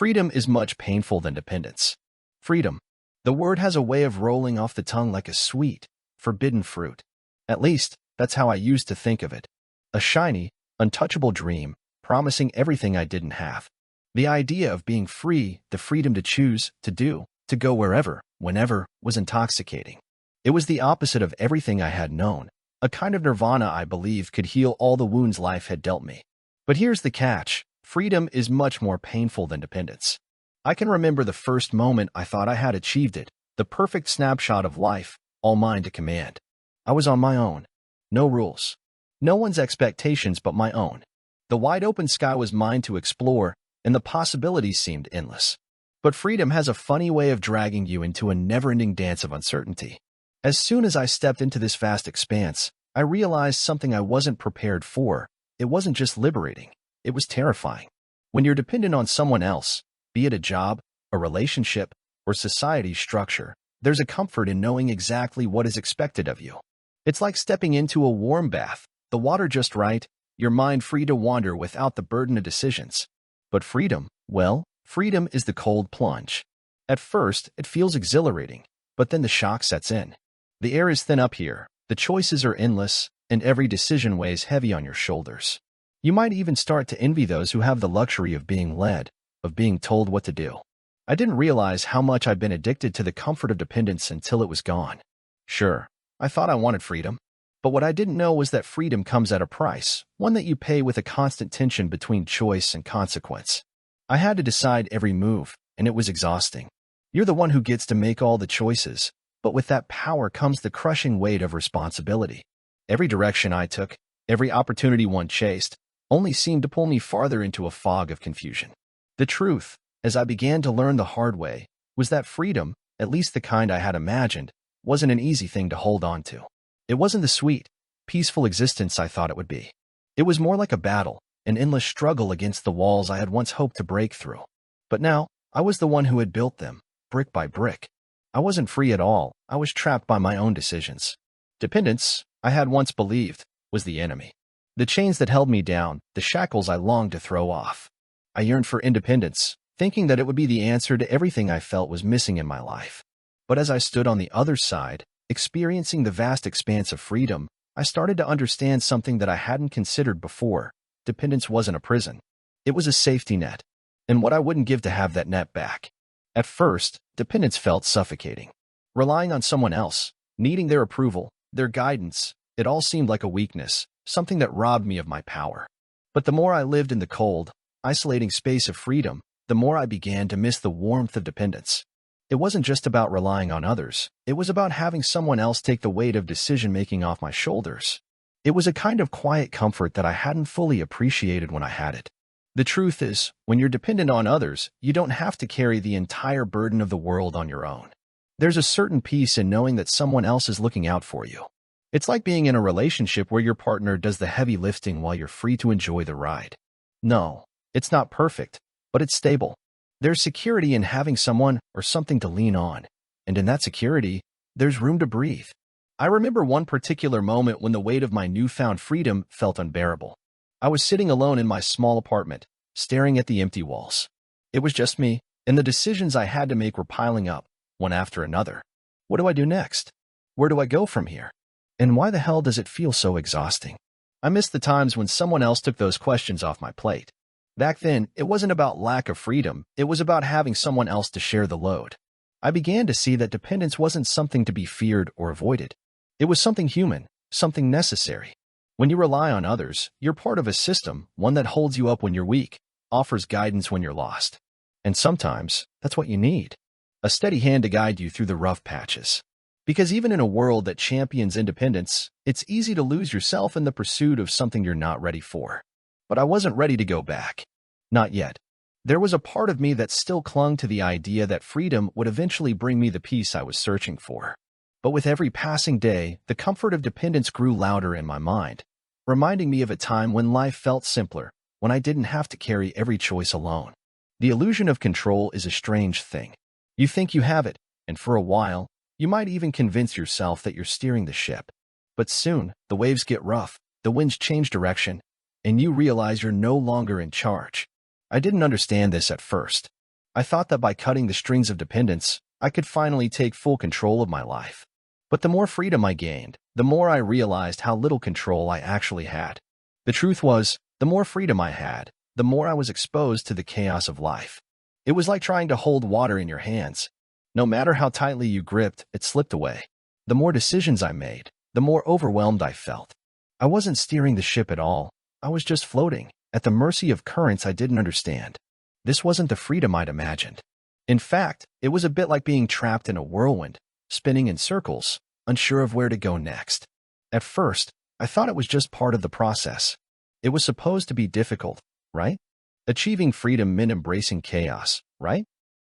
Freedom is much painful than dependence. Freedom. The word has a way of rolling off the tongue like a sweet, forbidden fruit. At least, that's how I used to think of it. A shiny, untouchable dream, promising everything I didn't have. The idea of being free, the freedom to choose, to do, to go wherever, whenever, was intoxicating. It was the opposite of everything I had known, a kind of nirvana I believed could heal all the wounds life had dealt me. But here's the catch. Freedom is much more painful than dependence. I can remember the first moment I thought I had achieved it, the perfect snapshot of life, all mine to command. I was on my own. No rules. No one's expectations but my own. The wide open sky was mine to explore, and the possibilities seemed endless. But freedom has a funny way of dragging you into a never-ending dance of uncertainty. As soon as I stepped into this vast expanse, I realized something I wasn't prepared for. It wasn't just liberating. It was terrifying. When you're dependent on someone else, be it a job, a relationship, or society's structure, there's a comfort in knowing exactly what is expected of you. It's like stepping into a warm bath, the water just right, your mind free to wander without the burden of decisions. But freedom, well, freedom is the cold plunge. At first, it feels exhilarating, but then the shock sets in. The air is thin up here, the choices are endless, and every decision weighs heavy on your shoulders. You might even start to envy those who have the luxury of being led, of being told what to do. I didn't realize how much I'd been addicted to the comfort of dependence until it was gone. Sure, I thought I wanted freedom, but what I didn't know was that freedom comes at a price, one that you pay with a constant tension between choice and consequence. I had to decide every move, and it was exhausting. You're the one who gets to make all the choices, but with that power comes the crushing weight of responsibility. Every direction I took, every opportunity one chased, only seemed to pull me farther into a fog of confusion. The truth, as I began to learn the hard way, was that freedom, at least the kind I had imagined, wasn't an easy thing to hold on to. It wasn't the sweet, peaceful existence I thought it would be. It was more like a battle, an endless struggle against the walls I had once hoped to break through. But now, I was the one who had built them, brick by brick. I wasn't free at all. I was trapped by my own decisions. Dependence, I had once believed, was the enemy. The chains that held me down, the shackles I longed to throw off. I yearned for independence, thinking that it would be the answer to everything I felt was missing in my life. But as I stood on the other side, experiencing the vast expanse of freedom, I started to understand something that I hadn't considered before. Dependence wasn't a prison. It was a safety net. And what I wouldn't give to have that net back. At first, dependence felt suffocating. Relying on someone else, needing their approval, their guidance, it all seemed like a weakness, something that robbed me of my power. But the more I lived in the cold, isolating space of freedom, the more I began to miss the warmth of dependence. It wasn't just about relying on others. It was about having someone else take the weight of decision-making off my shoulders. It was a kind of quiet comfort that I hadn't fully appreciated when I had it. The truth is, when you're dependent on others, you don't have to carry the entire burden of the world on your own. There's a certain peace in knowing that someone else is looking out for you. It's like being in a relationship where your partner does the heavy lifting while you're free to enjoy the ride. No, it's not perfect, but it's stable. There's security in having someone or something to lean on, and in that security, there's room to breathe. I remember one particular moment when the weight of my newfound freedom felt unbearable. I was sitting alone in my small apartment, staring at the empty walls. It was just me, and the decisions I had to make were piling up, one after another. What do I do next? Where do I go from here? And why the hell does it feel so exhausting? I miss the times when someone else took those questions off my plate. Back then, it wasn't about lack of freedom, it was about having someone else to share the load. I began to see that dependence wasn't something to be feared or avoided. It was something human, something necessary. When you rely on others, you're part of a system, one that holds you up when you're weak, offers guidance when you're lost. And sometimes, that's what you need. A steady hand to guide you through the rough patches. Because even in a world that champions independence, it's easy to lose yourself in the pursuit of something you're not ready for. But I wasn't ready to go back. Not yet. There was a part of me that still clung to the idea that freedom would eventually bring me the peace I was searching for. But with every passing day, the comfort of dependence grew louder in my mind, reminding me of a time when life felt simpler, when I didn't have to carry every choice alone. The illusion of control is a strange thing. You think you have it, and for a while, you might even convince yourself that you're steering the ship. But soon, the waves get rough, the winds change direction, and you realize you're no longer in charge. I didn't understand this at first. I thought that by cutting the strings of dependence, I could finally take full control of my life. But the more freedom I gained, the more I realized how little control I actually had. The truth was, the more freedom I had, the more I was exposed to the chaos of life. It was like trying to hold water in your hands. No matter how tightly you gripped, it slipped away. The more decisions I made, the more overwhelmed I felt. I wasn't steering the ship at all. I was just floating, at the mercy of currents I didn't understand. This wasn't the freedom I'd imagined. In fact, it was a bit like being trapped in a whirlwind, spinning in circles, unsure of where to go next. At first, I thought it was just part of the process. It was supposed to be difficult, right? Achieving freedom meant embracing chaos, right?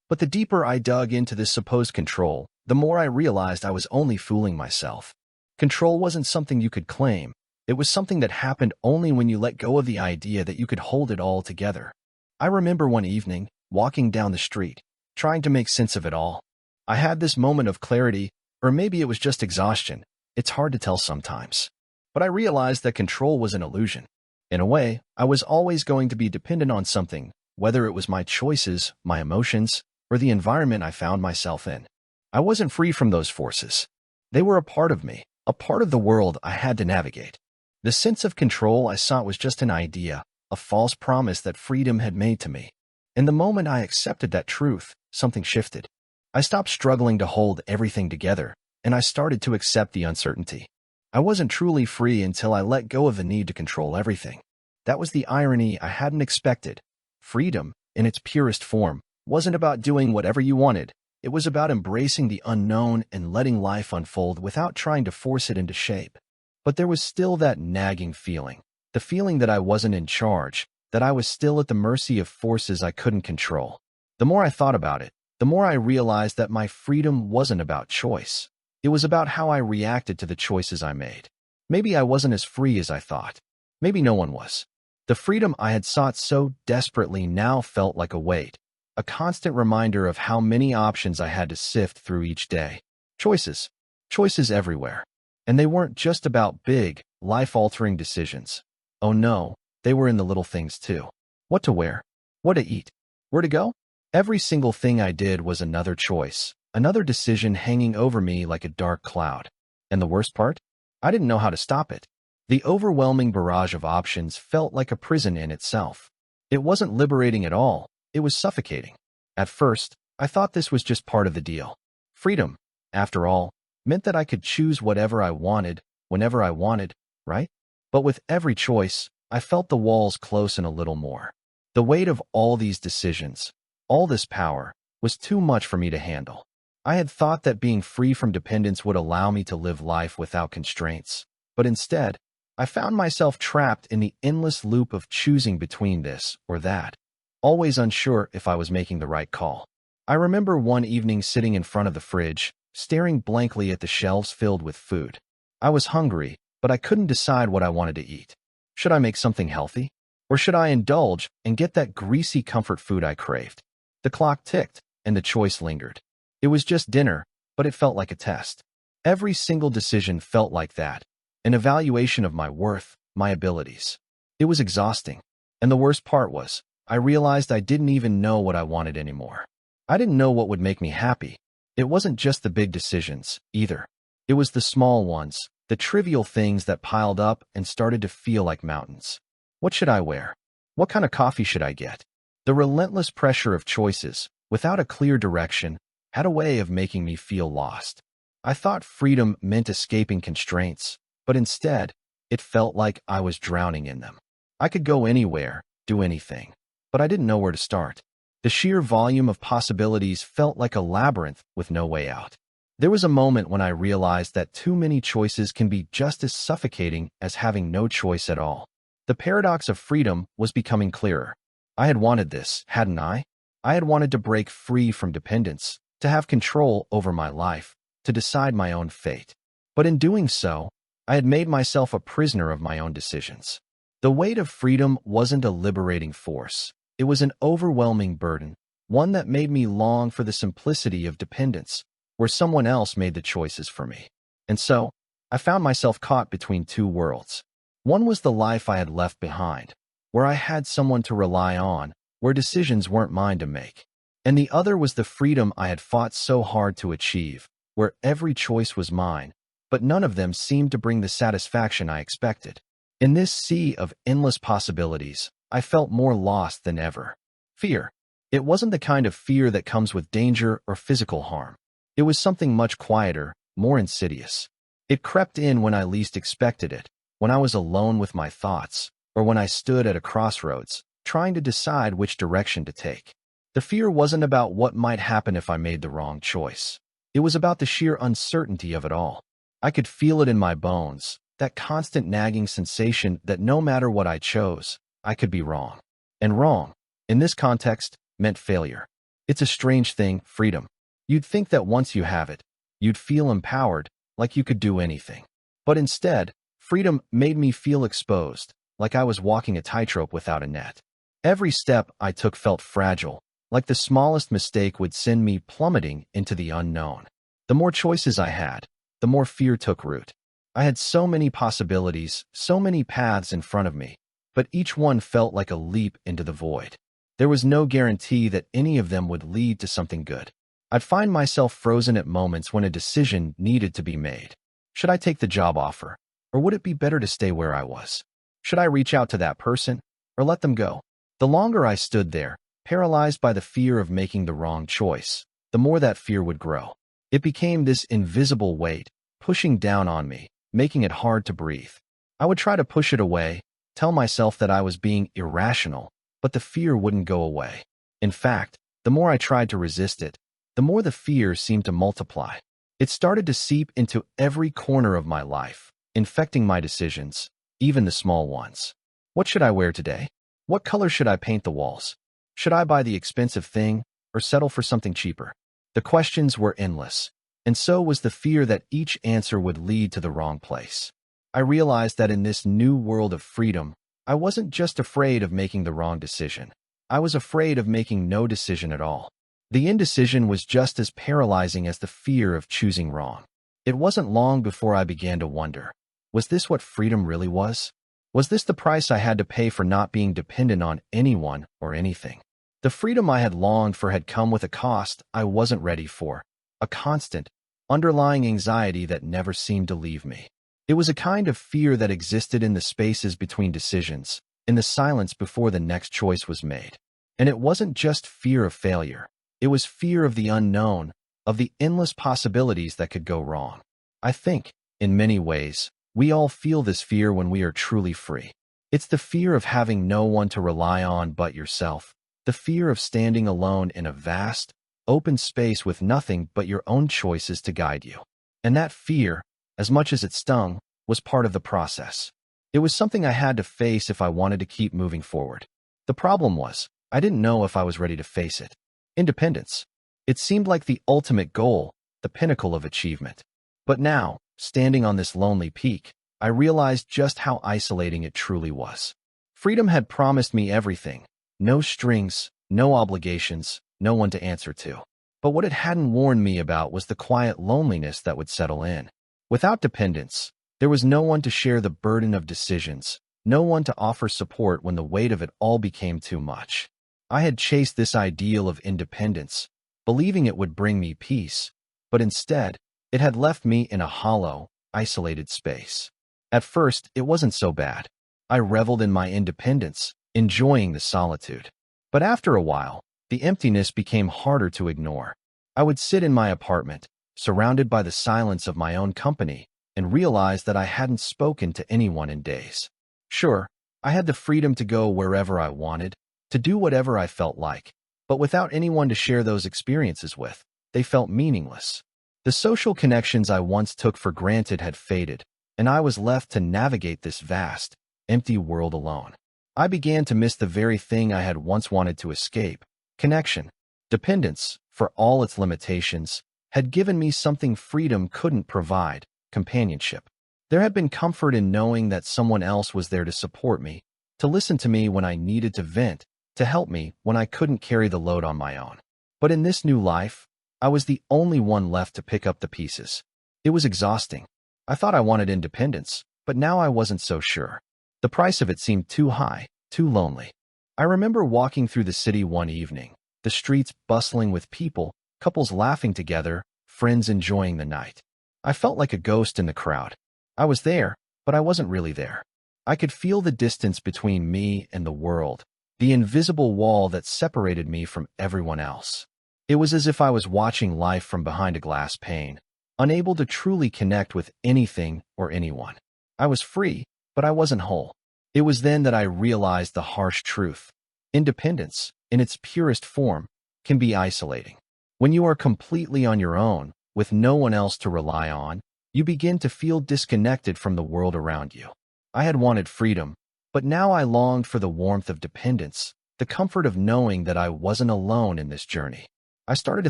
But the deeper I dug into this supposed control, the more I realized I was only fooling myself. Control wasn't something you could claim. It was something that happened only when you let go of the idea that you could hold it all together. I remember one evening, walking down the street, trying to make sense of it all. I had this moment of clarity, or maybe it was just exhaustion. It's hard to tell sometimes. But I realized that control was an illusion. In a way, I was always going to be dependent on something, whether it was my choices, my emotions, or the environment I found myself in. I wasn't free from those forces. They were a part of me, a part of the world I had to navigate. The sense of control I sought was just an idea, a false promise that freedom had made to me. And the moment I accepted that truth, something shifted. I stopped struggling to hold everything together, and I started to accept the uncertainty. I wasn't truly free until I let go of the need to control everything. That was the irony I hadn't expected. Freedom, in its purest form, wasn't about doing whatever you wanted. It was about embracing the unknown and letting life unfold without trying to force it into shape. But there was still that nagging feeling, the feeling that I wasn't in charge, that I was still at the mercy of forces I couldn't control. The more I thought about it, the more I realized that my freedom wasn't about choice. It was about how I reacted to the choices I made. Maybe I wasn't as free as I thought. Maybe no one was. The freedom I had sought so desperately now felt like a weight, a constant reminder of how many options I had to sift through each day. Choices. Choices everywhere. And they weren't just about big, life-altering decisions. Oh no, they were in the little things too. What to wear? What to eat? Where to go? Every single thing I did was another choice, another decision hanging over me like a dark cloud. And the worst part? I didn't know how to stop it. The overwhelming barrage of options felt like a prison in itself. It wasn't liberating at all. It was suffocating. At first, I thought this was just part of the deal. Freedom, after all, meant that I could choose whatever I wanted, whenever I wanted, right? But with every choice, I felt the walls close in a little more. The weight of all these decisions, all this power, was too much for me to handle. I had thought that being free from dependence would allow me to live life without constraints. But instead, I found myself trapped in the endless loop of choosing between this or that, always unsure if I was making the right call. I remember one evening sitting in front of the fridge, staring blankly at the shelves filled with food. I was hungry, but I couldn't decide what I wanted to eat. Should I make something healthy? Or should I indulge and get that greasy comfort food I craved? The clock ticked, and the choice lingered. It was just dinner, but it felt like a test. Every single decision felt like that, an evaluation of my worth, my abilities. It was exhausting. And the worst part was, I realized I didn't even know what I wanted anymore. I didn't know what would make me happy. It wasn't just the big decisions, either. It was the small ones, the trivial things that piled up and started to feel like mountains. What should I wear? What kind of coffee should I get? The relentless pressure of choices, without a clear direction, had a way of making me feel lost. I thought freedom meant escaping constraints, but instead, it felt like I was drowning in them. I could go anywhere, do anything, but I didn't know where to start. The sheer volume of possibilities felt like a labyrinth with no way out. There was a moment when I realized that too many choices can be just as suffocating as having no choice at all. The paradox of freedom was becoming clearer. I had wanted this, hadn't I? I had wanted to break free from dependence, to have control over my life, to decide my own fate. But in doing so, I had made myself a prisoner of my own decisions. The weight of freedom wasn't a liberating force. It was an overwhelming burden, one that made me long for the simplicity of dependence, where someone else made the choices for me. And so, I found myself caught between two worlds. One was the life I had left behind, where I had someone to rely on, where decisions weren't mine to make. And the other was the freedom I had fought so hard to achieve, where every choice was mine, but none of them seemed to bring the satisfaction I expected. In this sea of endless possibilities, I felt more lost than ever. Fear. It wasn't the kind of fear that comes with danger or physical harm. It was something much quieter, more insidious. It crept in when I least expected it, when I was alone with my thoughts, or when I stood at a crossroads, trying to decide which direction to take. The fear wasn't about what might happen if I made the wrong choice. It was about the sheer uncertainty of it all. I could feel it in my bones, that constant nagging sensation that no matter what I chose, I could be wrong. And wrong, in this context, meant failure. It's a strange thing, freedom. You'd think that once you have it, you'd feel empowered, like you could do anything. But instead, freedom made me feel exposed, like I was walking a tightrope without a net. Every step I took felt fragile, like the smallest mistake would send me plummeting into the unknown. The more choices I had, the more fear took root. I had so many possibilities, so many paths in front of me, but each one felt like a leap into the void. There was no guarantee that any of them would lead to something good. I'd find myself frozen at moments when a decision needed to be made. Should I take the job offer, or would it be better to stay where I was? Should I reach out to that person, or let them go? The longer I stood there, paralyzed by the fear of making the wrong choice, the more that fear would grow. It became this invisible weight, pushing down on me, making it hard to breathe. I would try to push it away, tell myself that I was being irrational, but the fear wouldn't go away. In fact, the more I tried to resist it, the more the fear seemed to multiply. It started to seep into every corner of my life, infecting my decisions, even the small ones. What should I wear today? What color should I paint the walls? Should I buy the expensive thing, or settle for something cheaper? The questions were endless, and so was the fear that each answer would lead to the wrong place. I realized that in this new world of freedom, I wasn't just afraid of making the wrong decision. I was afraid of making no decision at all. The indecision was just as paralyzing as the fear of choosing wrong. It wasn't long before I began to wonder, was this what freedom really was? Was this the price I had to pay for not being dependent on anyone or anything? The freedom I had longed for had come with a cost I wasn't ready for, a constant, underlying anxiety that never seemed to leave me. It was a kind of fear that existed in the spaces between decisions, in the silence before the next choice was made. And it wasn't just fear of failure. It was fear of the unknown, of the endless possibilities that could go wrong. I think, in many ways, we all feel this fear when we are truly free. It's the fear of having no one to rely on but yourself, the fear of standing alone in a vast, open space with nothing but your own choices to guide you. And that fear, as much as it stung, was part of the process. It was something I had to face if I wanted to keep moving forward. The problem was, I didn't know if I was ready to face it. Independence. It seemed like the ultimate goal, the pinnacle of achievement. But now, standing on this lonely peak, I realized just how isolating it truly was. Freedom had promised me everything. No strings, no obligations, no one to answer to. But what it hadn't warned me about was the quiet loneliness that would settle in. Without dependence, there was no one to share the burden of decisions, no one to offer support when the weight of it all became too much. I had chased this ideal of independence, believing it would bring me peace, but instead, it had left me in a hollow, isolated space. At first, it wasn't so bad. I reveled in my independence, enjoying the solitude. But after a while, the emptiness became harder to ignore. I would sit in my apartment, surrounded by the silence of my own company, and realize that I hadn't spoken to anyone in days. Sure, I had the freedom to go wherever I wanted, to do whatever I felt like, but without anyone to share those experiences with, they felt meaningless. The social connections I once took for granted had faded, and I was left to navigate this vast, empty world alone. I began to miss the very thing I had once wanted to escape: connection. Dependence, for all its limitations, had given me something freedom couldn't provide: companionship. There had been comfort in knowing that someone else was there to support me, to listen to me when I needed to vent, to help me when I couldn't carry the load on my own. But in this new life, I was the only one left to pick up the pieces. It was exhausting. I thought I wanted independence, but now I wasn't so sure. The price of it seemed too high, too lonely. I remember walking through the city one evening, the streets bustling with people, couples laughing together, friends enjoying the night. I felt like a ghost in the crowd. I was there, but I wasn't really there. I could feel the distance between me and the world, the invisible wall that separated me from everyone else. It was as if I was watching life from behind a glass pane, unable to truly connect with anything or anyone. I was free, but I wasn't whole. It was then that I realized the harsh truth. Independence, in its purest form, can be isolating. When you are completely on your own, with no one else to rely on, you begin to feel disconnected from the world around you. I had wanted freedom, but now I longed for the warmth of dependence, the comfort of knowing that I wasn't alone in this journey. I started to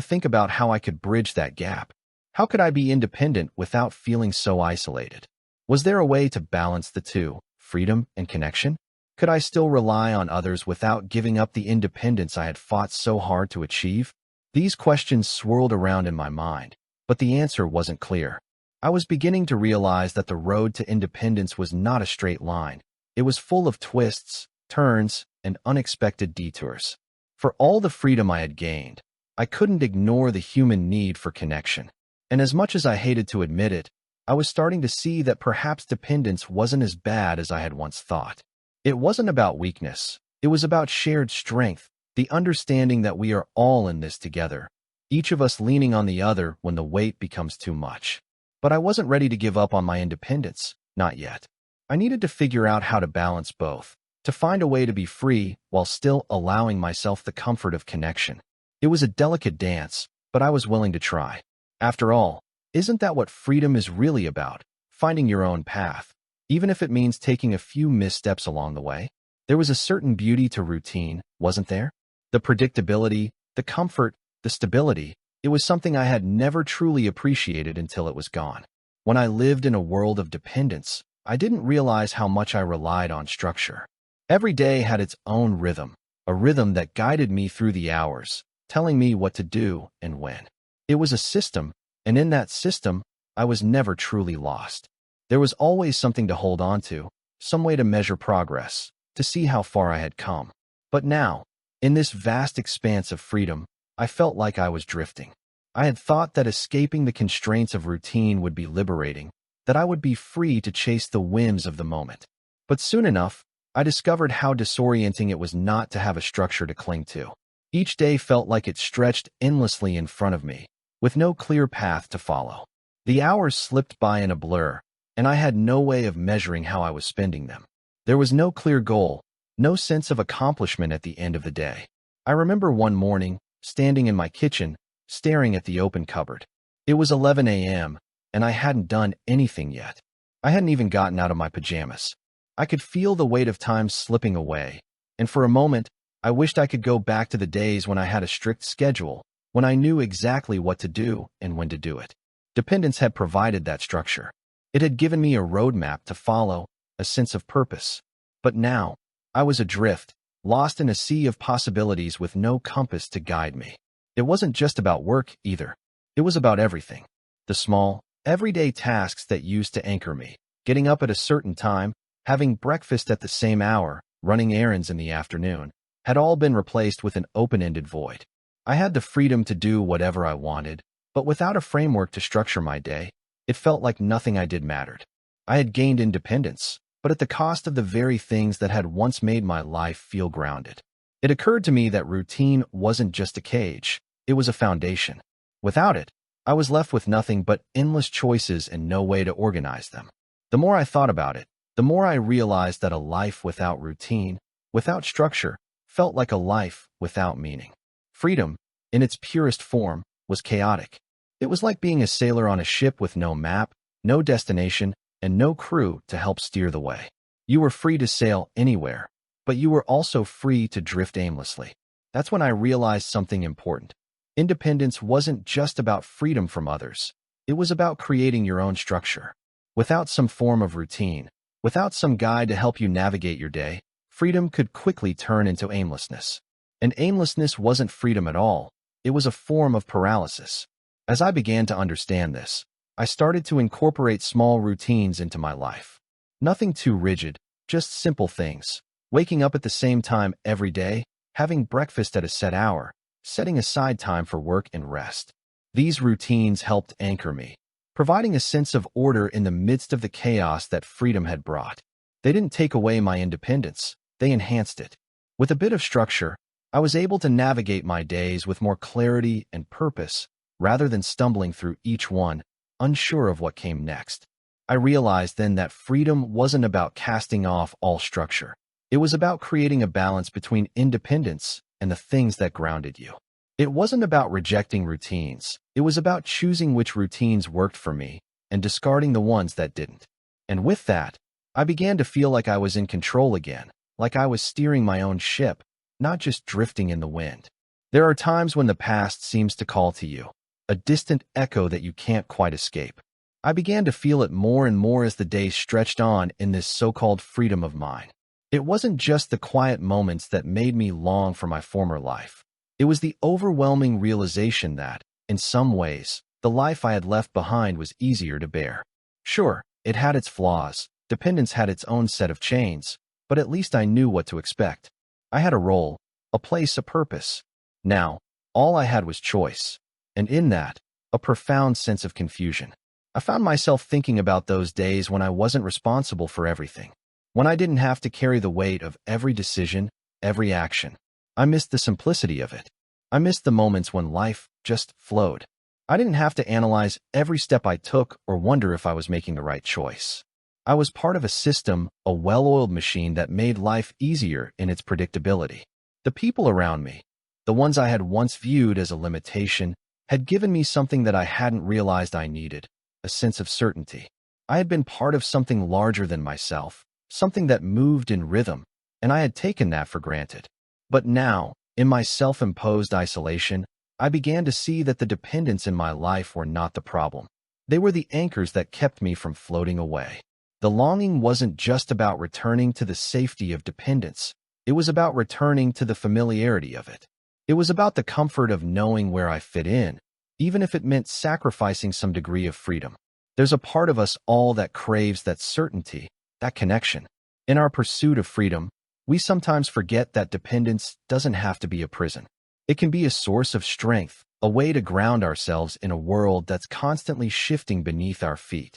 think about how I could bridge that gap. How could I be independent without feeling so isolated? Was there a way to balance the two, freedom and connection? Could I still rely on others without giving up the independence I had fought so hard to achieve? These questions swirled around in my mind, but the answer wasn't clear. I was beginning to realize that the road to independence was not a straight line. It was full of twists, turns, and unexpected detours. For all the freedom I had gained, I couldn't ignore the human need for connection. And as much as I hated to admit it, I was starting to see that perhaps dependence wasn't as bad as I had once thought. It wasn't about weakness. It was about shared strength, the understanding that we are all in this together, each of us leaning on the other when the weight becomes too much. But I wasn't ready to give up on my independence, not yet. I needed to figure out how to balance both, to find a way to be free while still allowing myself the comfort of connection. It was a delicate dance, but I was willing to try. After all, isn't that what freedom is really about? Finding your own path, even if it means taking a few missteps along the way. There was a certain beauty to routine, wasn't there? The predictability, the comfort, the stability. It was something I had never truly appreciated until it was gone. When I lived in a world of dependence, I didn't realize how much I relied on structure. Every day had its own rhythm, a rhythm that guided me through the hours, telling me what to do and when. It was a system, and in that system, I was never truly lost. There was always something to hold on to, some way to measure progress, to see how far I had come. But now, in this vast expanse of freedom, I felt like I was drifting. I had thought that escaping the constraints of routine would be liberating, that I would be free to chase the whims of the moment. But soon enough, I discovered how disorienting it was not to have a structure to cling to. Each day felt like it stretched endlessly in front of me, with no clear path to follow. The hours slipped by in a blur, and I had no way of measuring how I was spending them. There was no clear goal, no sense of accomplishment at the end of the day. I remember one morning, standing in my kitchen, staring at the open cupboard. It was 11 a.m., and I hadn't done anything yet. I hadn't even gotten out of my pajamas. I could feel the weight of time slipping away, and for a moment, I wished I could go back to the days when I had a strict schedule, when I knew exactly what to do and when to do it. Dependence had provided that structure. It had given me a roadmap to follow, a sense of purpose. But now, I was adrift, lost in a sea of possibilities with no compass to guide me. It wasn't just about work, either. It was about everything. The small, everyday tasks that used to anchor me, getting up at a certain time, having breakfast at the same hour, running errands in the afternoon, had all been replaced with an open-ended void. I had the freedom to do whatever I wanted, but without a framework to structure my day, it felt like nothing I did mattered. I had gained independence, but at the cost of the very things that had once made my life feel grounded. It occurred to me that routine wasn't just a cage, it was a foundation. Without it, I was left with nothing but endless choices and no way to organize them. The more I thought about it, the more I realized that a life without routine, without structure, felt like a life without meaning. Freedom, in its purest form, was chaotic. It was like being a sailor on a ship with no map, no destination, and no crew to help steer the way. You were free to sail anywhere, but you were also free to drift aimlessly. That's when I realized something important. Independence wasn't just about freedom from others. It was about creating your own structure. Without some form of routine, without some guide to help you navigate your day, freedom could quickly turn into aimlessness. And aimlessness wasn't freedom at all. It was a form of paralysis. As I began to understand this, I started to incorporate small routines into my life. Nothing too rigid, just simple things. Waking up at the same time every day, having breakfast at a set hour, setting aside time for work and rest. These routines helped anchor me, providing a sense of order in the midst of the chaos that freedom had brought. They didn't take away my independence, they enhanced it. With a bit of structure, I was able to navigate my days with more clarity and purpose, rather than stumbling through each one, unsure of what came next. I realized then that freedom wasn't about casting off all structure. It was about creating a balance between independence and the things that grounded you. It wasn't about rejecting routines. It was about choosing which routines worked for me and discarding the ones that didn't. And with that, I began to feel like I was in control again, like I was steering my own ship, not just drifting in the wind. There are times when the past seems to call to you, a distant echo that you can't quite escape. I began to feel it more and more as the days stretched on in this so-called freedom of mine. It wasn't just the quiet moments that made me long for my former life. It was the overwhelming realization that, in some ways, the life I had left behind was easier to bear. Sure, it had its flaws. Dependence had its own set of chains, but at least I knew what to expect. I had a role, a place, a purpose. Now, all I had was choice, and in that, a profound sense of confusion. I found myself thinking about those days when I wasn't responsible for everything, when I didn't have to carry the weight of every decision, every action. I missed the simplicity of it. I missed the moments when life just flowed. I didn't have to analyze every step I took or wonder if I was making the right choice. I was part of a system, a well-oiled machine that made life easier in its predictability. The people around me, the ones I had once viewed as a limitation, had given me something that I hadn't realized I needed, a sense of certainty. I had been part of something larger than myself, something that moved in rhythm, and I had taken that for granted. But now, in my self-imposed isolation, I began to see that the dependents in my life were not the problem. They were the anchors that kept me from floating away. The longing wasn't just about returning to the safety of dependence. It was about returning to the familiarity of it. It was about the comfort of knowing where I fit in, even if it meant sacrificing some degree of freedom. There's a part of us all that craves that certainty, that connection. In our pursuit of freedom, we sometimes forget that dependence doesn't have to be a prison. It can be a source of strength, a way to ground ourselves in a world that's constantly shifting beneath our feet.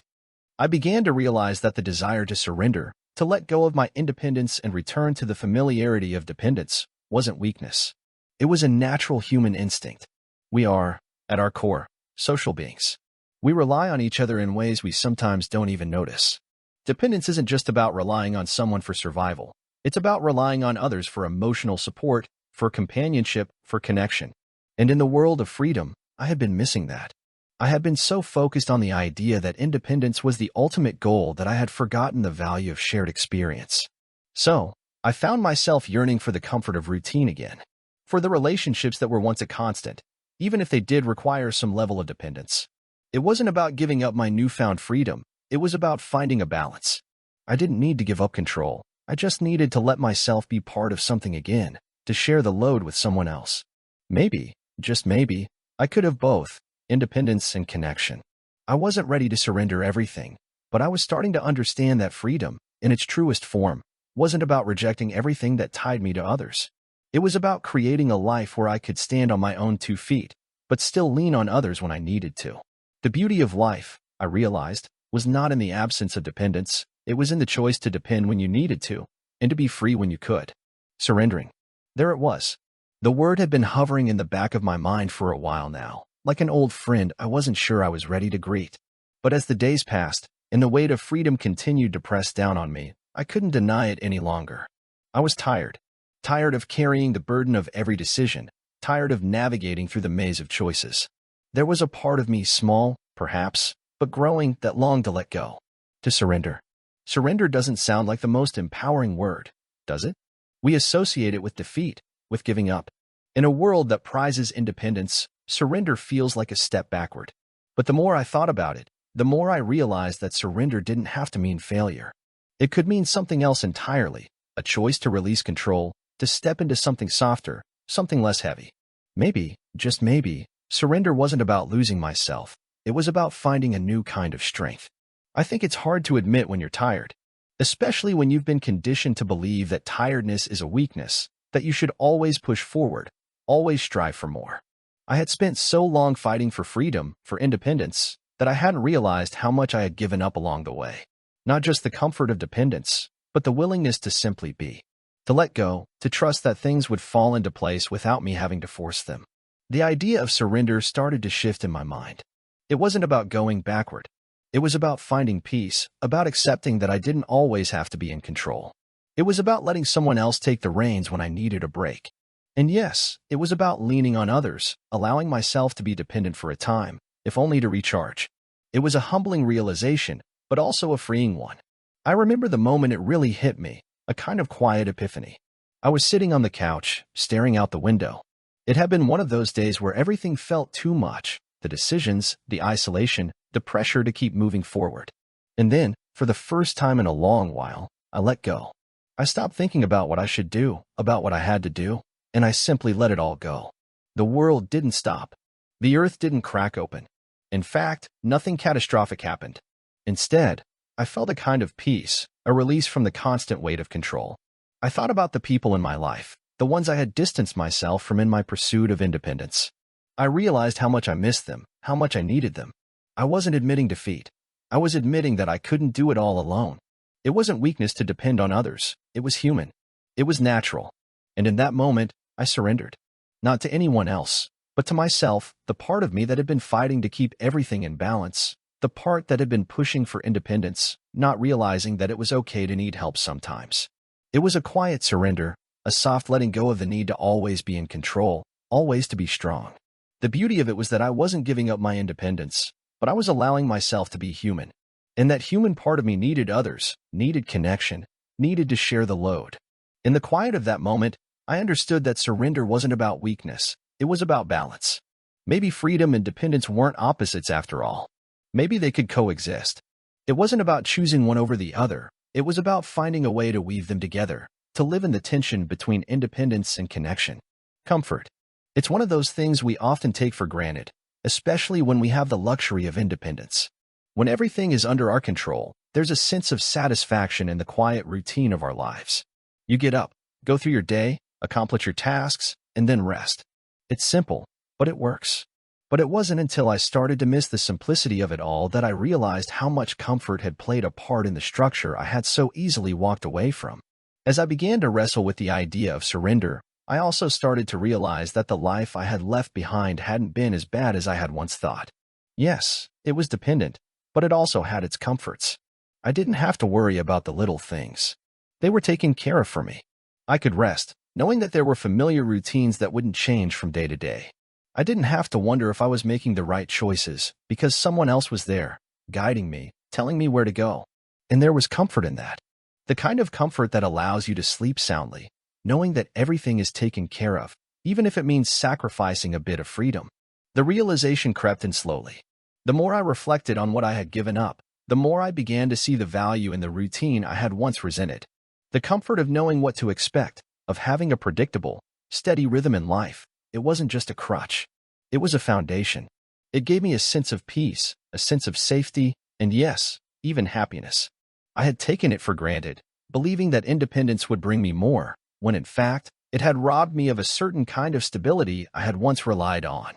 I began to realize that the desire to surrender, to let go of my independence and return to the familiarity of dependence, wasn't weakness. It was a natural human instinct. We are, at our core, social beings. We rely on each other in ways we sometimes don't even notice. Dependence isn't just about relying on someone for survival. It's about relying on others for emotional support, for companionship, for connection. And in the world of freedom, I had been missing that. I had been so focused on the idea that independence was the ultimate goal that I had forgotten the value of shared experience. So, I found myself yearning for the comfort of routine again, for the relationships that were once a constant, even if they did require some level of dependence. It wasn't about giving up my newfound freedom. It was about finding a balance. I didn't need to give up control. I just needed to let myself be part of something again, to share the load with someone else. Maybe, just maybe, I could have both, independence and connection. I wasn't ready to surrender everything, but I was starting to understand that freedom, in its truest form, wasn't about rejecting everything that tied me to others. It was about creating a life where I could stand on my own 2 feet, but still lean on others when I needed to. The beauty of life, I realized, was not in the absence of dependence. It was in the choice to depend when you needed to, and to be free when you could. Surrendering. There it was. The word had been hovering in the back of my mind for a while now, like an old friend I wasn't sure I was ready to greet. But as the days passed, and the weight of freedom continued to press down on me, I couldn't deny it any longer. I was tired. Tired of carrying the burden of every decision, tired of navigating through the maze of choices. There was a part of me, small, perhaps, but growing, that longed to let go, to surrender. Surrender doesn't sound like the most empowering word, does it? We associate it with defeat, with giving up. In a world that prizes independence, surrender feels like a step backward. But the more I thought about it, the more I realized that surrender didn't have to mean failure. It could mean something else entirely, a choice to release control, to step into something softer, something less heavy. Maybe, just maybe, surrender wasn't about losing myself. It was about finding a new kind of strength. I think it's hard to admit when you're tired, especially when you've been conditioned to believe that tiredness is a weakness, that you should always push forward, always strive for more. I had spent so long fighting for freedom, for independence, that I hadn't realized how much I had given up along the way. Not just the comfort of dependence, but the willingness to simply be. To let go, to trust that things would fall into place without me having to force them. The idea of surrender started to shift in my mind. It wasn't about going backward. It was about finding peace, about accepting that I didn't always have to be in control. It was about letting someone else take the reins when I needed a break. And yes, it was about leaning on others, allowing myself to be dependent for a time, if only to recharge. It was a humbling realization, but also a freeing one. I remember the moment it really hit me, a kind of quiet epiphany. I was sitting on the couch, staring out the window. It had been one of those days where everything felt too much, the decisions, the isolation, the pressure to keep moving forward. And then, for the first time in a long while, I let go. I stopped thinking about what I should do, about what I had to do, and I simply let it all go. The world didn't stop. The earth didn't crack open. In fact, nothing catastrophic happened. Instead, I felt a kind of peace, a release from the constant weight of control. I thought about the people in my life, the ones I had distanced myself from in my pursuit of independence. I realized how much I missed them, how much I needed them. I wasn't admitting defeat. I was admitting that I couldn't do it all alone. It wasn't weakness to depend on others. It was human. It was natural. And in that moment, I surrendered. Not to anyone else, but to myself, the part of me that had been fighting to keep everything in balance, the part that had been pushing for independence, not realizing that it was okay to need help sometimes. It was a quiet surrender, a soft letting go of the need to always be in control, always to be strong. The beauty of it was that I wasn't giving up my independence, but I was allowing myself to be human. And that human part of me needed others, needed connection, needed to share the load. In the quiet of that moment, I understood that surrender wasn't about weakness, it was about balance. Maybe freedom and dependence weren't opposites after all. Maybe they could coexist. It wasn't about choosing one over the other, it was about finding a way to weave them together, to live in the tension between independence and connection. Comfort. It's one of those things we often take for granted, especially when we have the luxury of independence. When everything is under our control, there's a sense of satisfaction in the quiet routine of our lives. You get up, go through your day, accomplish your tasks, and then rest. It's simple, but it works. But it wasn't until I started to miss the simplicity of it all that I realized how much comfort had played a part in the structure I had so easily walked away from. As I began to wrestle with the idea of surrender, I also started to realize that the life I had left behind hadn't been as bad as I had once thought. Yes, it was dependent, but it also had its comforts. I didn't have to worry about the little things. They were taken care of for me. I could rest, knowing that there were familiar routines that wouldn't change from day to day. I didn't have to wonder if I was making the right choices, because someone else was there, guiding me, telling me where to go. And there was comfort in that. The kind of comfort that allows you to sleep soundly, knowing that everything is taken care of, even if it means sacrificing a bit of freedom. The realization crept in slowly. The more I reflected on what I had given up, the more I began to see the value in the routine I had once resented. The comfort of knowing what to expect, of having a predictable, steady rhythm in life. It wasn't just a crutch. It was a foundation. It gave me a sense of peace, a sense of safety, and yes, even happiness. I had taken it for granted, believing that independence would bring me more, when in fact, it had robbed me of a certain kind of stability I had once relied on.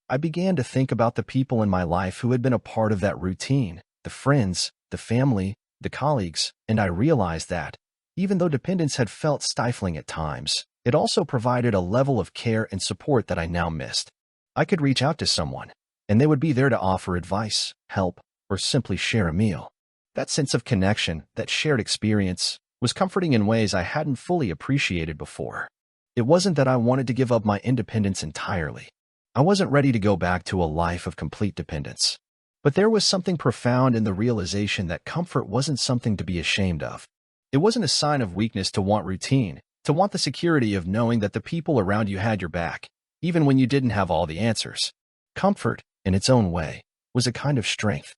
I began to think about the people in my life who had been a part of that routine, the friends, the family, the colleagues, and I realized that, even though dependence had felt stifling at times, it also provided a level of care and support that I now missed. I could reach out to someone, and they would be there to offer advice, help, or simply share a meal. That sense of connection, that shared experience, was comforting in ways I hadn't fully appreciated before. It wasn't that I wanted to give up my independence entirely. I wasn't ready to go back to a life of complete dependence. But there was something profound in the realization that comfort wasn't something to be ashamed of. It wasn't a sign of weakness to want routine, to want the security of knowing that the people around you had your back, even when you didn't have all the answers. Comfort, in its own way, was a kind of strength.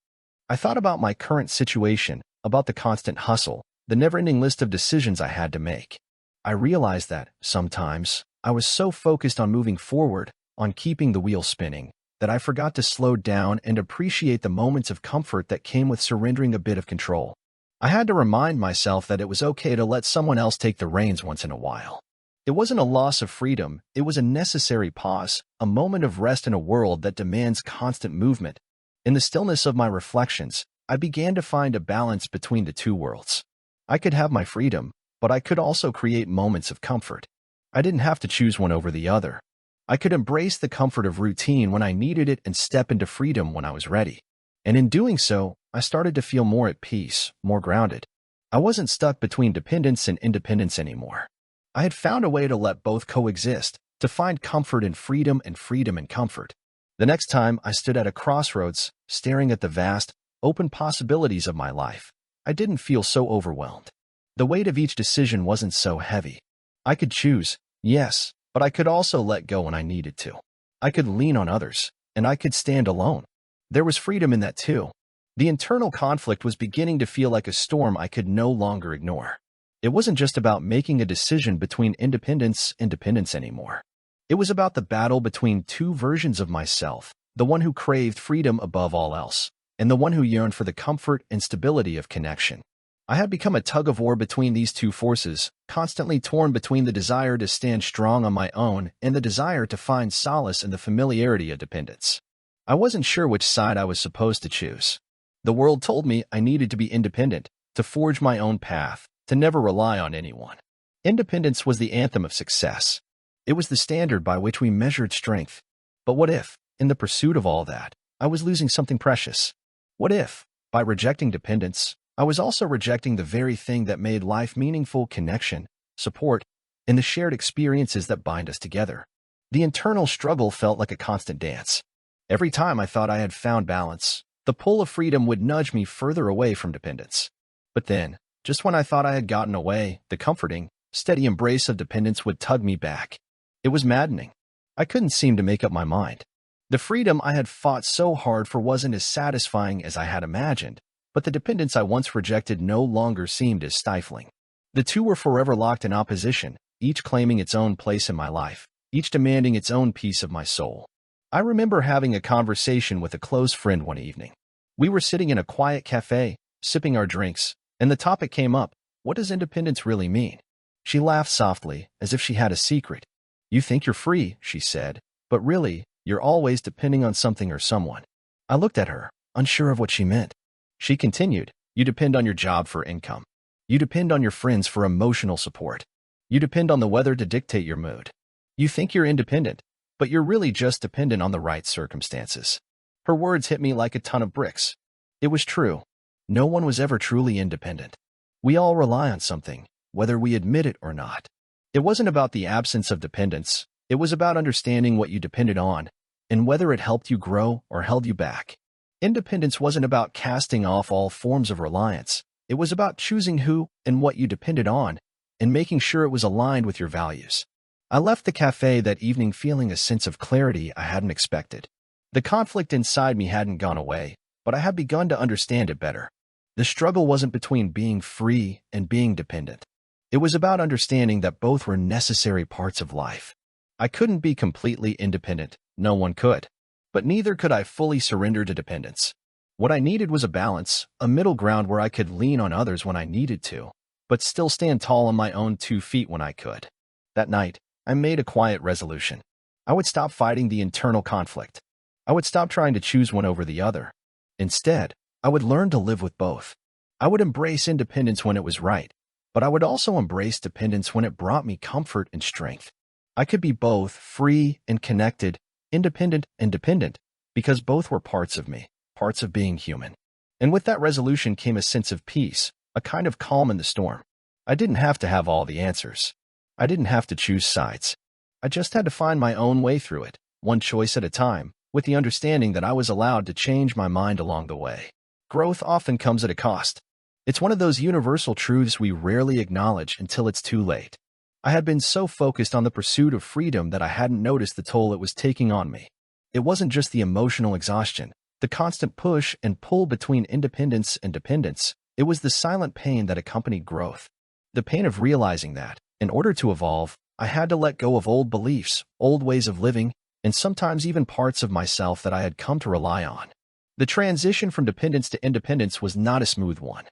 I thought about my current situation, about the constant hustle, the never-ending list of decisions I had to make. I realized that, sometimes, I was so focused on moving forward, on keeping the wheel spinning, that I forgot to slow down and appreciate the moments of comfort that came with surrendering a bit of control. I had to remind myself that it was okay to let someone else take the reins once in a while. It wasn't a loss of freedom, it was a necessary pause, a moment of rest in a world that demands constant movement. In the stillness of my reflections, I began to find a balance between the two worlds. I could have my freedom, but I could also create moments of comfort. I didn't have to choose one over the other. I could embrace the comfort of routine when I needed it and step into freedom when I was ready. And in doing so, I started to feel more at peace, more grounded. I wasn't stuck between dependence and independence anymore. I had found a way to let both coexist, to find comfort in freedom and freedom in comfort. The next time I stood at a crossroads, staring at the vast, open possibilities of my life, I didn't feel so overwhelmed. The weight of each decision wasn't so heavy. I could choose, yes, but I could also let go when I needed to. I could lean on others, and I could stand alone. There was freedom in that too. The internal conflict was beginning to feel like a storm I could no longer ignore. It wasn't just about making a decision between independence and dependence anymore. It was about the battle between two versions of myself, the one who craved freedom above all else, and the one who yearned for the comfort and stability of connection. I had become a tug-of-war between these two forces, constantly torn between the desire to stand strong on my own and the desire to find solace in the familiarity of dependence. I wasn't sure which side I was supposed to choose. The world told me I needed to be independent, to forge my own path, to never rely on anyone. Independence was the anthem of success. It was the standard by which we measured strength. But what if, in the pursuit of all that, I was losing something precious? What if, by rejecting dependence, I was also rejecting the very thing that made life meaningful: connection, support, and the shared experiences that bind us together? The internal struggle felt like a constant dance. Every time I thought I had found balance, the pull of freedom would nudge me further away from dependence. But then, just when I thought I had gotten away, the comforting, steady embrace of dependence would tug me back. It was maddening. I couldn't seem to make up my mind. The freedom I had fought so hard for wasn't as satisfying as I had imagined, but the dependence I once rejected no longer seemed as stifling. The two were forever locked in opposition, each claiming its own place in my life, each demanding its own piece of my soul. I remember having a conversation with a close friend one evening. We were sitting in a quiet cafe, sipping our drinks, and the topic came up: what does independence really mean? She laughed softly, as if she had a secret. "You think you're free," she said, "but really, you're always depending on something or someone." I looked at her, unsure of what she meant. She continued, "You depend on your job for income. You depend on your friends for emotional support. You depend on the weather to dictate your mood. You think you're independent, but you're really just dependent on the right circumstances." Her words hit me like a ton of bricks. It was true. No one was ever truly independent. We all rely on something, whether we admit it or not. It wasn't about the absence of dependence. It was about understanding what you depended on, and whether it helped you grow or held you back. Independence wasn't about casting off all forms of reliance. It was about choosing who and what you depended on, and making sure it was aligned with your values. I left the cafe that evening feeling a sense of clarity I hadn't expected. The conflict inside me hadn't gone away, but I had begun to understand it better. The struggle wasn't between being free and being dependent. It was about understanding that both were necessary parts of life. I couldn't be completely independent, no one could. But neither could I fully surrender to dependence. What I needed was a balance, a middle ground where I could lean on others when I needed to, but still stand tall on my own 2 feet when I could. That night, I made a quiet resolution. I would stop fighting the internal conflict. I would stop trying to choose one over the other. Instead, I would learn to live with both. I would embrace independence when it was right, but I would also embrace dependence when it brought me comfort and strength. I could be both free and connected, independent and dependent, because both were parts of me, parts of being human. And with that resolution came a sense of peace, a kind of calm in the storm. I didn't have to have all the answers. I didn't have to choose sides. I just had to find my own way through it, one choice at a time, with the understanding that I was allowed to change my mind along the way. Growth often comes at a cost. It's one of those universal truths we rarely acknowledge until it's too late. I had been so focused on the pursuit of freedom that I hadn't noticed the toll it was taking on me. It wasn't just the emotional exhaustion, the constant push and pull between independence and dependence. It was the silent pain that accompanied growth. The pain of realizing that, in order to evolve, I had to let go of old beliefs, old ways of living, and sometimes even parts of myself that I had come to rely on. The transition from dependence to independence was not a smooth one.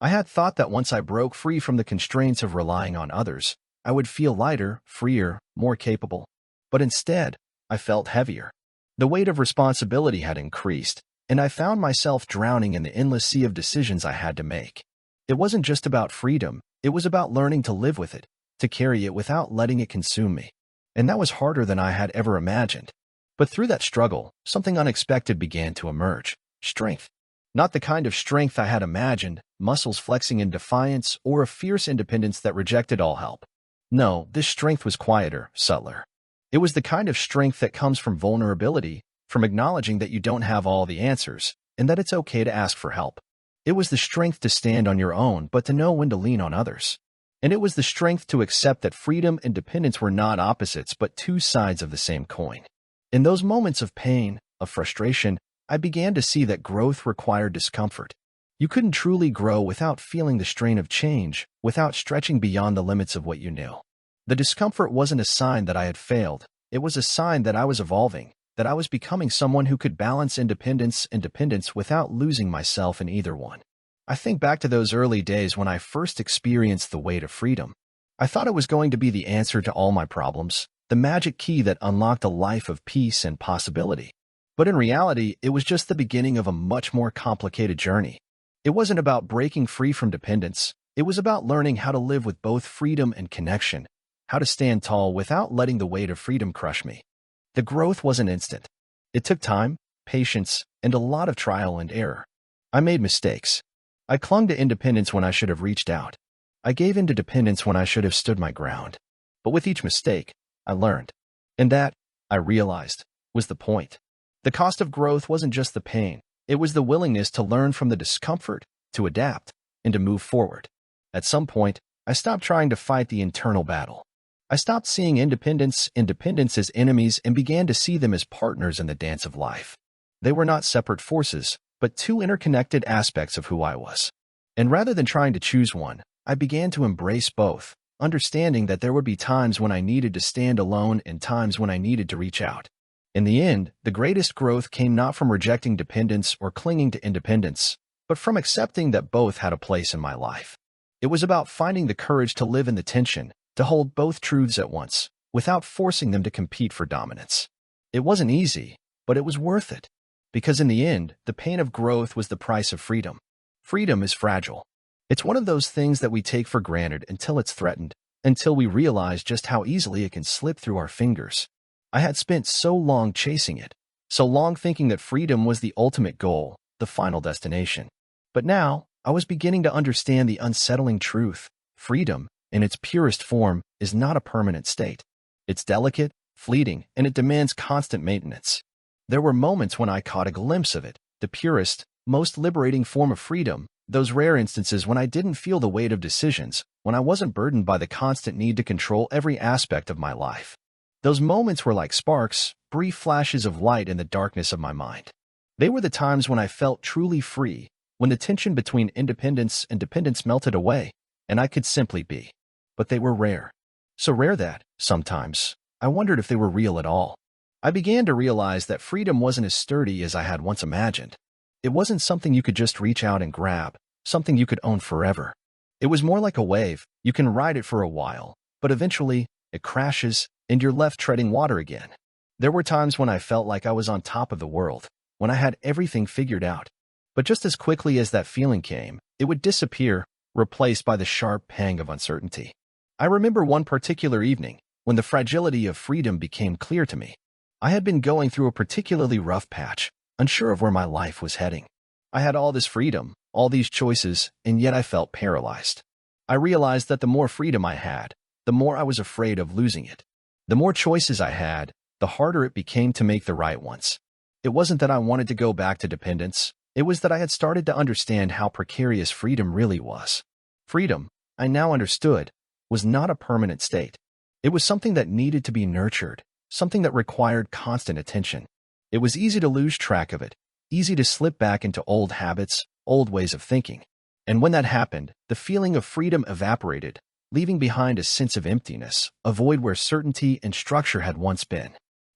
I had thought that once I broke free from the constraints of relying on others, I would feel lighter, freer, more capable. But instead, I felt heavier. The weight of responsibility had increased, and I found myself drowning in the endless sea of decisions I had to make. It wasn't just about freedom, it was about learning to live with it, to carry it without letting it consume me. And that was harder than I had ever imagined. But through that struggle, something unexpected began to emerge. Strength. Not the kind of strength I had imagined, muscles flexing in defiance, or a fierce independence that rejected all help. No, this strength was quieter, subtler. It was the kind of strength that comes from vulnerability, from acknowledging that you don't have all the answers, and that it's okay to ask for help. It was the strength to stand on your own, but to know when to lean on others. And it was the strength to accept that freedom and dependence were not opposites, but two sides of the same coin. In those moments of pain, of frustration, I began to see that growth required discomfort. You couldn't truly grow without feeling the strain of change, without stretching beyond the limits of what you knew. The discomfort wasn't a sign that I had failed. It was a sign that I was evolving, that I was becoming someone who could balance independence and dependence without losing myself in either one. I think back to those early days when I first experienced the weight of freedom. I thought it was going to be the answer to all my problems, the magic key that unlocked a life of peace and possibility. But in reality, it was just the beginning of a much more complicated journey. It wasn't about breaking free from dependence. It was about learning how to live with both freedom and connection, how to stand tall without letting the weight of freedom crush me. The growth wasn't instant. It took time, patience, and a lot of trial and error. I made mistakes. I clung to independence when I should have reached out. I gave in to dependence when I should have stood my ground. But with each mistake, I learned. And that, I realized, was the point. The cost of growth wasn't just the pain. It was the willingness to learn from the discomfort, to adapt, and to move forward. At some point, I stopped trying to fight the internal battle. I stopped seeing independence and dependence as enemies and began to see them as partners in the dance of life. They were not separate forces, but two interconnected aspects of who I was. And rather than trying to choose one, I began to embrace both, understanding that there would be times when I needed to stand alone and times when I needed to reach out. In the end, the greatest growth came not from rejecting dependence or clinging to independence, but from accepting that both had a place in my life. It was about finding the courage to live in the tension, to hold both truths at once, without forcing them to compete for dominance. It wasn't easy, but it was worth it. Because in the end, the pain of growth was the price of freedom. Freedom is fragile. It's one of those things that we take for granted until it's threatened, until we realize just how easily it can slip through our fingers. I had spent so long chasing it, so long thinking that freedom was the ultimate goal, the final destination. But now, I was beginning to understand the unsettling truth. Freedom, in its purest form, is not a permanent state. It's delicate, fleeting, and it demands constant maintenance. There were moments when I caught a glimpse of it, the purest, most liberating form of freedom, those rare instances when I didn't feel the weight of decisions, when I wasn't burdened by the constant need to control every aspect of my life. Those moments were like sparks, brief flashes of light in the darkness of my mind. They were the times when I felt truly free, when the tension between independence and dependence melted away, and I could simply be. But they were rare. So rare that, sometimes, I wondered if they were real at all. I began to realize that freedom wasn't as sturdy as I had once imagined. It wasn't something you could just reach out and grab, something you could own forever. It was more like a wave. You can ride it for a while, but eventually, it crashes, and you're left treading water again. There were times when I felt like I was on top of the world, when I had everything figured out. But just as quickly as that feeling came, it would disappear, replaced by the sharp pang of uncertainty. I remember one particular evening, when the fragility of freedom became clear to me. I had been going through a particularly rough patch, unsure of where my life was heading. I had all this freedom, all these choices, and yet I felt paralyzed. I realized that the more freedom I had, the more I was afraid of losing it. The more choices I had, the harder it became to make the right ones. It wasn't that I wanted to go back to dependence. It was that I had started to understand how precarious freedom really was. Freedom, I now understood, was not a permanent state. It was something that needed to be nurtured, something that required constant attention. It was easy to lose track of it, easy to slip back into old habits, old ways of thinking. And when that happened, the feeling of freedom evaporated, leaving behind a sense of emptiness, a void where certainty and structure had once been.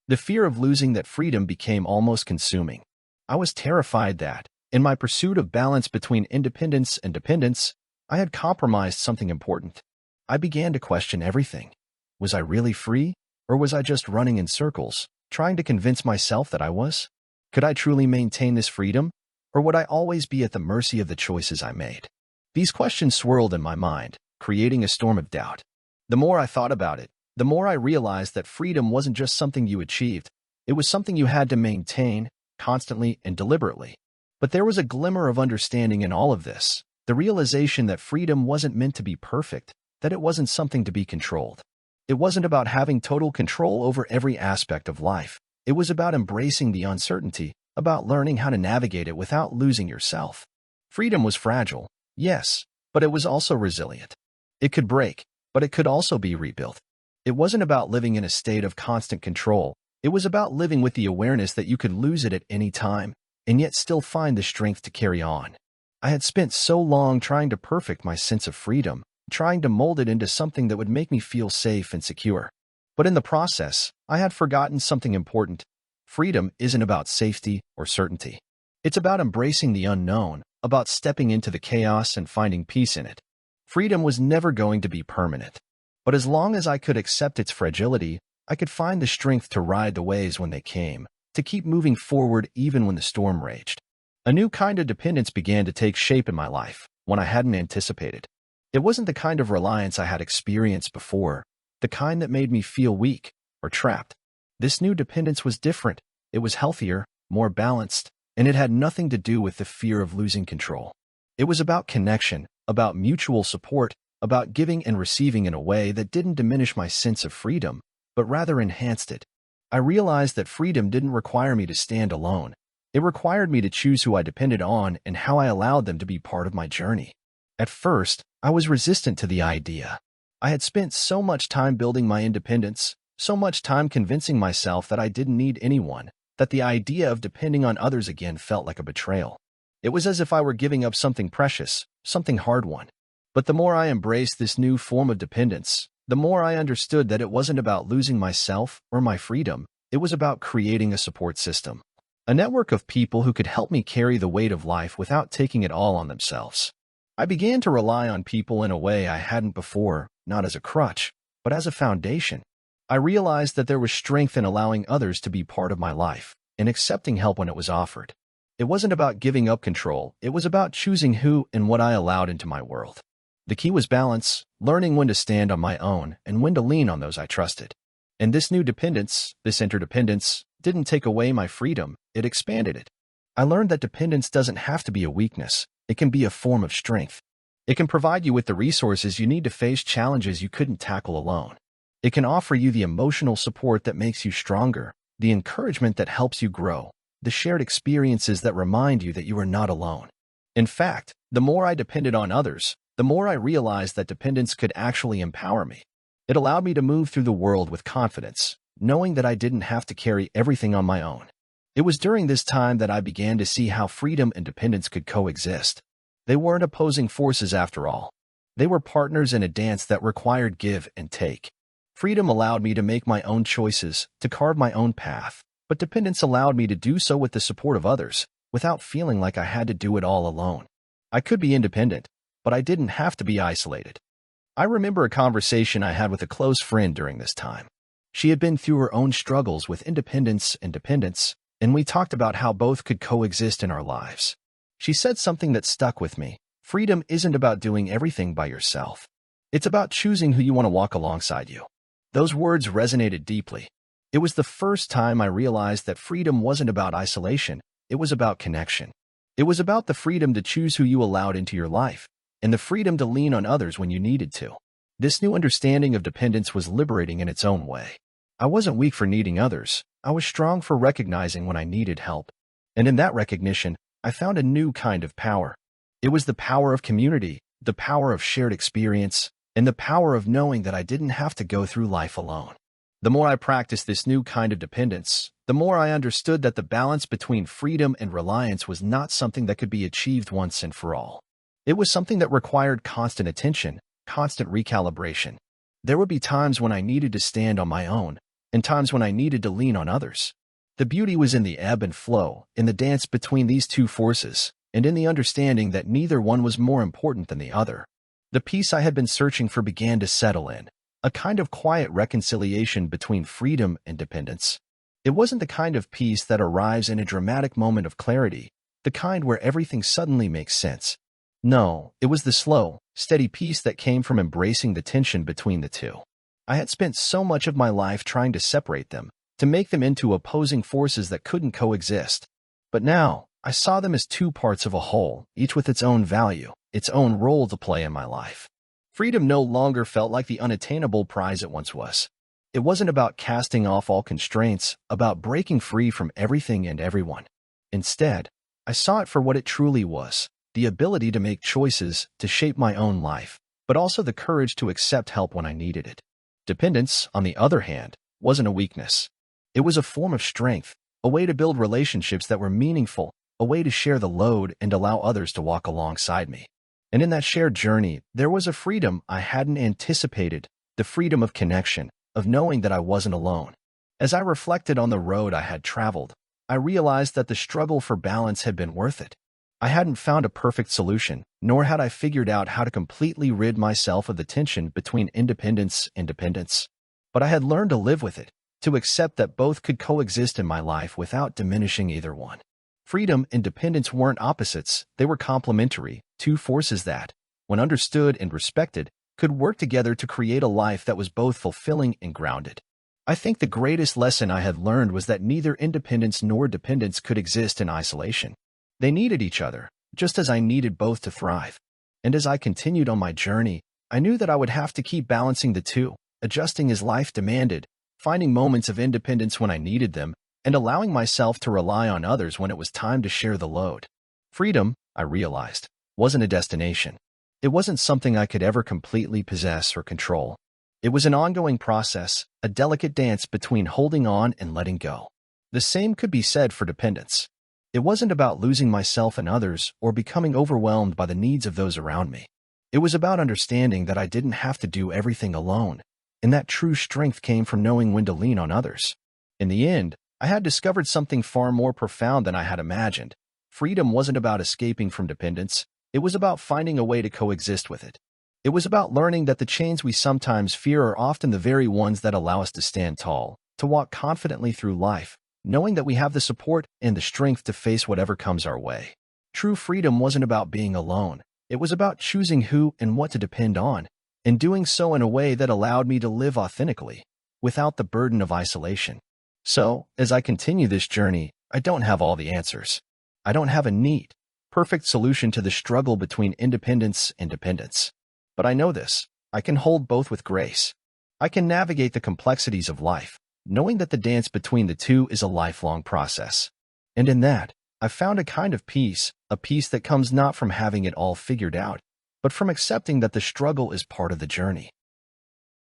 The fear of losing that freedom became almost consuming. I was terrified that, in my pursuit of balance between independence and dependence, I had compromised something important. I began to question everything. Was I really free? Or was I just running in circles, trying to convince myself that I was? Could I truly maintain this freedom? Or would I always be at the mercy of the choices I made? These questions swirled in my mind, creating a storm of doubt. The more I thought about it, the more I realized that freedom wasn't just something you achieved. It was something you had to maintain, constantly and deliberately. But there was a glimmer of understanding in all of this, the realization that freedom wasn't meant to be perfect, that it wasn't something to be controlled. It wasn't about having total control over every aspect of life. It was about embracing the uncertainty, about learning how to navigate it without losing yourself. Freedom was fragile, yes, but it was also resilient. It could break, but it could also be rebuilt. It wasn't about living in a state of constant control. It was about living with the awareness that you could lose it at any time, and yet still find the strength to carry on. I had spent so long trying to perfect my sense of freedom, trying to mold it into something that would make me feel safe and secure. But in the process, I had forgotten something important. Freedom isn't about safety or certainty. It's about embracing the unknown, about stepping into the chaos and finding peace in it. Freedom was never going to be permanent. But as long as I could accept its fragility, I could find the strength to ride the waves when they came, to keep moving forward even when the storm raged. A new kind of dependence began to take shape in my life, one I hadn't anticipated. It wasn't the kind of reliance I had experienced before, the kind that made me feel weak or trapped. This new dependence was different. It was healthier, more balanced, and it had nothing to do with the fear of losing control. It was about connection, about mutual support, about giving and receiving in a way that didn't diminish my sense of freedom, but rather enhanced it. I realized that freedom didn't require me to stand alone. It required me to choose who I depended on and how I allowed them to be part of my journey. At first, I was resistant to the idea. I had spent so much time building my independence, so much time convincing myself that I didn't need anyone, that the idea of depending on others again felt like a betrayal. It was as if I were giving up something precious, something hard-won. But the more I embraced this new form of dependence, the more I understood that it wasn't about losing myself or my freedom. It was about creating a support system, a network of people who could help me carry the weight of life without taking it all on themselves. I began to rely on people in a way I hadn't before, not as a crutch, but as a foundation. I realized that there was strength in allowing others to be part of my life and accepting help when it was offered. It wasn't about giving up control. It was about choosing who and what I allowed into my world. The key was balance, learning when to stand on my own and when to lean on those I trusted. And this new dependence, this interdependence, didn't take away my freedom, it expanded it. I learned that dependence doesn't have to be a weakness. It can be a form of strength. It can provide you with the resources you need to face challenges you couldn't tackle alone. It can offer you the emotional support that makes you stronger, the encouragement that helps you grow, the shared experiences that remind you that you are not alone. In fact, the more I depended on others, the more I realized that dependence could actually empower me. It allowed me to move through the world with confidence, knowing that I didn't have to carry everything on my own. It was during this time that I began to see how freedom and dependence could coexist. They weren't opposing forces after all. They were partners in a dance that required give and take. Freedom allowed me to make my own choices, to carve my own path, but dependence allowed me to do so with the support of others, without feeling like I had to do it all alone. I could be independent, but I didn't have to be isolated. I remember a conversation I had with a close friend during this time. She had been through her own struggles with independence and dependence, and we talked about how both could coexist in our lives. She said something that stuck with me. Freedom isn't about doing everything by yourself. It's about choosing who you want to walk alongside you. Those words resonated deeply. It was the first time I realized that freedom wasn't about isolation. It was about connection. It was about the freedom to choose who you allowed into your life, and the freedom to lean on others when you needed to. This new understanding of dependence was liberating in its own way. I wasn't weak for needing others. I was strong for recognizing when I needed help. And in that recognition, I found a new kind of power. It was the power of community, the power of shared experience, and the power of knowing that I didn't have to go through life alone. The more I practiced this new kind of dependence, the more I understood that the balance between freedom and reliance was not something that could be achieved once and for all. It was something that required constant attention, constant recalibration. There would be times when I needed to stand on my own, and times when I needed to lean on others. The beauty was in the ebb and flow, in the dance between these two forces, and in the understanding that neither one was more important than the other. The peace I had been searching for began to settle in, a kind of quiet reconciliation between freedom and dependence. It wasn't the kind of peace that arrives in a dramatic moment of clarity, the kind where everything suddenly makes sense. No, it was the slow, steady peace that came from embracing the tension between the two. I had spent so much of my life trying to separate them, to make them into opposing forces that couldn't coexist. But now, I saw them as two parts of a whole, each with its own value, its own role to play in my life. Freedom no longer felt like the unattainable prize it once was. It wasn't about casting off all constraints, about breaking free from everything and everyone. Instead, I saw it for what it truly was, the ability to make choices, to shape my own life, but also the courage to accept help when I needed it. Dependence, on the other hand, wasn't a weakness. It was a form of strength, a way to build relationships that were meaningful, a way to share the load and allow others to walk alongside me. And in that shared journey, there was a freedom I hadn't anticipated, the freedom of connection, of knowing that I wasn't alone. As I reflected on the road I had traveled, I realized that the struggle for balance had been worth it. I hadn't found a perfect solution, nor had I figured out how to completely rid myself of the tension between independence and dependence. But I had learned to live with it, to accept that both could coexist in my life without diminishing either one. Freedom and dependence weren't opposites, they were complementary, two forces that, when understood and respected, could work together to create a life that was both fulfilling and grounded. I think the greatest lesson I had learned was that neither independence nor dependence could exist in isolation. They needed each other, just as I needed both to thrive. And as I continued on my journey, I knew that I would have to keep balancing the two, adjusting as life demanded, finding moments of independence when I needed them, and allowing myself to rely on others when it was time to share the load. Freedom, I realized, wasn't a destination. It wasn't something I could ever completely possess or control. It was an ongoing process, a delicate dance between holding on and letting go. The same could be said for dependence. It wasn't about losing myself and others or becoming overwhelmed by the needs of those around me. It was about understanding that I didn't have to do everything alone, and that true strength came from knowing when to lean on others. In the end, I had discovered something far more profound than I had imagined. Freedom wasn't about escaping from dependence. It was about finding a way to coexist with it. It was about learning that the chains we sometimes fear are often the very ones that allow us to stand tall, to walk confidently through life, knowing that we have the support and the strength to face whatever comes our way. True freedom wasn't about being alone. It was about choosing who and what to depend on, and doing so in a way that allowed me to live authentically, without the burden of isolation. So, as I continue this journey, I don't have all the answers. I don't have a neat, perfect solution to the struggle between independence and dependence. But I know this: I can hold both with grace. I can navigate the complexities of life, knowing that the dance between the two is a lifelong process. And in that, I've found a kind of peace, a peace that comes not from having it all figured out, but from accepting that the struggle is part of the journey.